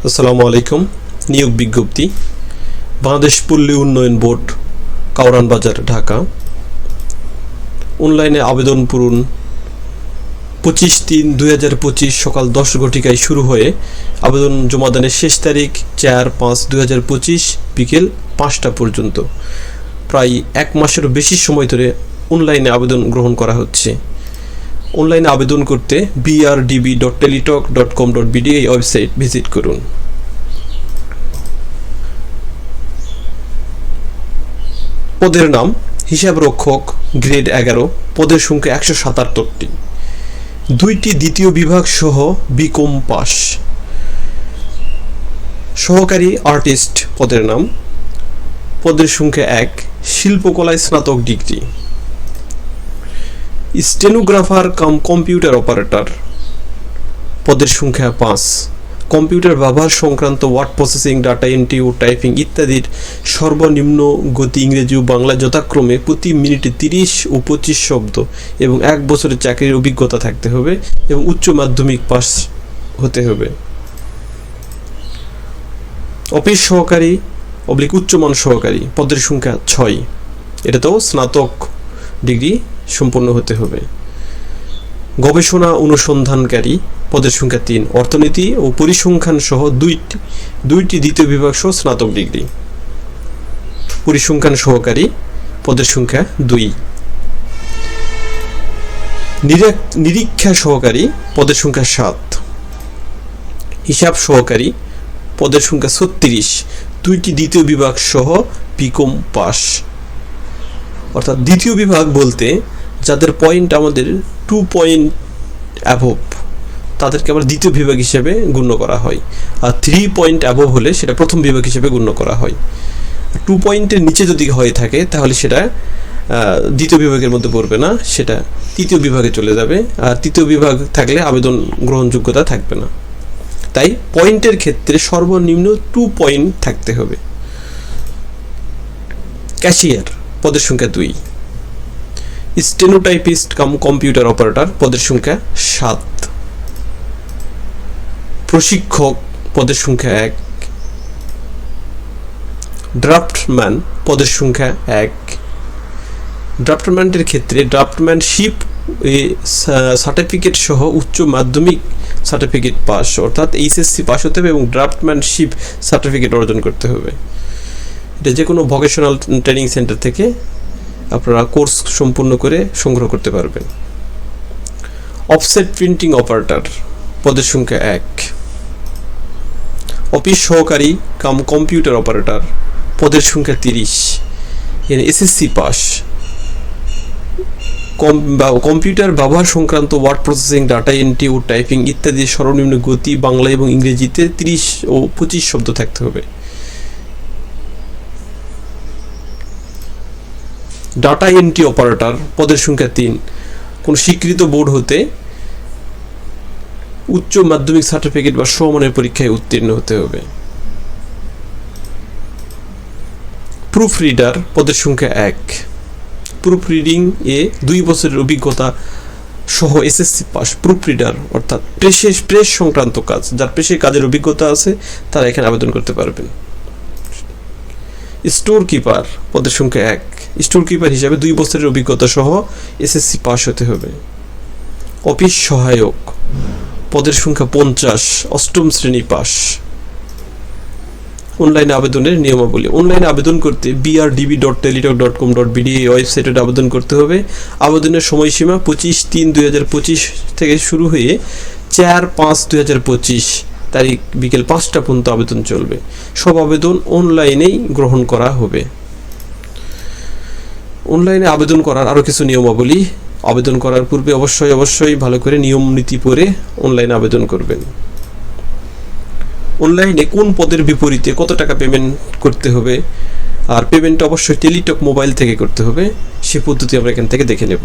আসসালামু আলাইকুম। নিয়োগ বিজ্ঞপ্তি বাংলাদেশ পল্লী উন্নয়ন বোর্ড, কাউরান বাজার, ঢাকা। অনলাইনে আবেদন পূরণ 25/3/2025 সকাল 10 ঘটিকায় শুরু হয়ে আবেদন জমাদানের শেষ তারিখ 4/5/2025 বিকেল 5টা পর্যন্ত। প্রায় 1 মাসেরও বেশি সময় ধরে অনলাইনে আবেদন গ্রহণ করা হচ্ছে। অনলাইনে আবেদন করতে brdb.teletalk.com.bd এই ওয়েবসাইট ভিজিট করুন। পদের নাম হিসাব রক্ষক, গ্রেড 11, পদের সংখ্যা 177টি, 2টি দ্বিতীয় বিভাগ সহ বিকম পাস। সহকারী আর্টিস্ট পদের নাম, পদের সংখ্যা 1, শিল্পকলায় স্নাতক degree. Stenographer cum computer operator পদের সংখ্যা 5, কম্পিউটার ব্যবহার সংক্রান্ত ওয়ার্ড প্রসেসিং, ডাটা এন্ট্রি ও টাইপিং ইত্যাদির সর্বনিম্ন গতি ইংরেজি ও বাংলা যথাক্রমে প্রতি মিনিটে 30 ও 25 শব্দ এবং 1 বছরের চাকরির অভিজ্ঞতা থাকতে হবে এবং উচ্চ মাধ্যমিক পাস হতে হবে। অফিস সহকারী উচ্চমান সহকারী পদের সংখ্যা 6, এটাতেও স্নাতক ডিগ্রি সম্পন্ন হতে হবে। গবেষণা অনুসন্ধানকারী পদের সংখ্যা 3, অর্থনীতি ও পরিসংখ্যান সহ দুইটি দ্বিতীয় বিভাগ সহ স্নাতক ডিগ্রি। পরিসংখ্যান সহকারী পদের সংখ্যা 2। নিরীক্ষা সহকারী পদের সংখ্যা 7। হিসাব সহকারী পদের সংখ্যা 36, 2টি দ্বিতীয় বিভাগ সহ বিকম পাস। অর্থাৎ দ্বিতীয় বিভাগ বলতে যাদের পয়েন্ট আমাদের 2 পয়েন্ট অ্যাভব, তাদেরকে আবার দ্বিতীয় বিভাগ হিসেবে গণ্য করা হয়। আর 3 পয়েন্ট অ্যাভব হলে সেটা প্রথম বিভাগ হিসেবে গণ্য করা হয়। 2 পয়েন্টের নিচে যদি হয়ে থাকে তাহলে সেটা দ্বিতীয় বিভাগের মধ্যে পড়বে না, সেটা তৃতীয় বিভাগে চলে যাবে। আর তৃতীয় বিভাগ থাকলে আবেদন গ্রহণযোগ্যতা থাকবে না। তাই পয়েন্টের ক্ষেত্রে সর্বনিম্ন 2 পয়েন্ট থাকতে হবে। ক্যাশিয়ার পদের সংখ্যা 2। স্টেনোটাইপিস্ট কাম কম্পিউটার অপারেটর পদের সংখ্যা 7। প্রশিক্ষক পদের সংখ্যা 1। ড্রাফটম্যান পদের সংখ্যা 1। ড্রাফটম্যানের ক্ষেত্রে ড্রাফটম্যানশিপ সার্টিফিকেট সহ উচ্চ মাধ্যমিক সার্টিফিকেট পাস, অর্থাৎ এইচএসসি পাস হতে হবে এবং ড্রাফটম্যানশিপ সার্টিফিকেট অর্জন করতে হবে। এটা যে কোনো ভোকেশনাল ট্রেনিং সেন্টার থেকে আপনারা কোর্স সম্পূর্ণ করে সংগ্রহ করতে পারবেন। অফসেট প্রিন্টিং অপারেটর পদের সংখ্যা 1। অফিস সহকারী কাম কম্পিউটার অপারেটর পদের সংখ্যা 30, এখানে এসএসসি পাস। কম্পিউটার ব্যবহার সংক্রান্ত ওয়ার্ড প্রসেসিং, ডাটা এন্ট্রি ও টাইপিং ইত্যাদি সর্বনিম্ন গতি বাংলা এবং ইংরেজিতে 30 ও 25 শব্দ থাকতে হবে। ডাটা এন্ট্রি অপারেটর পদের সংখ্যা 3, কোন স্বীকৃত বোর্ড হতে উচ্চ মাধ্যমিক সার্টিফিকেট বা সমমানের পরীক্ষায় উত্তীর্ণ হতে হবে। প্রুফ রিডার পদের সংখ্যা 1, প্রুফ রিডিং এ 2 বছরের অভিজ্ঞতা সহ এসএসসি পাস। প্রুফ রিডার অর্থাৎ প্রেস সংক্রান্ত কাজ, যার প্রেসের কাজের অভিজ্ঞতা আছে তারা এখানে আবেদন করতে পারবেন। স্টোর কিপার পদের সংখ্যা 1, স্টোর কিপার হিসাবে 2 বছরের অভিজ্ঞতা সহ এসএসসি পাস হতে হবে। অফিস সহায়ক পদের সংখ্যা 50, 8ম শ্রেণী পাস। অনলাইনে আবেদনের নিয়মাবলী। অনলাইনে আবেদন করতে brdb.teletalk.com.bd এই ওয়েবসাইটে আবেদন করতে হবে। আবেদনের সময়সীমা 25/3/2025 থেকে শুরু হয়ে 4/5/2025 তারিখ বিকেল 5টা পর্যন্ত আবেদন চলবে। সব আবেদন অনলাইনেই গ্রহণ করা হবে। অনলাইনে আবেদন করার আরও কিছু নিয়মাবলী। আবেদন করার পূর্বে অবশ্যই ভালো করে নিয়ম নীতি পড়ে অনলাইনে আবেদন করবেন। অনলাইনে কোন পদের বিপরীতে কত টাকা পেমেন্ট করতে হবে, আর পেমেন্টটা অবশ্যই টেলিটক মোবাইল থেকে করতে হবে, সে পদ্ধতি আমরা এখান থেকে দেখে নেব।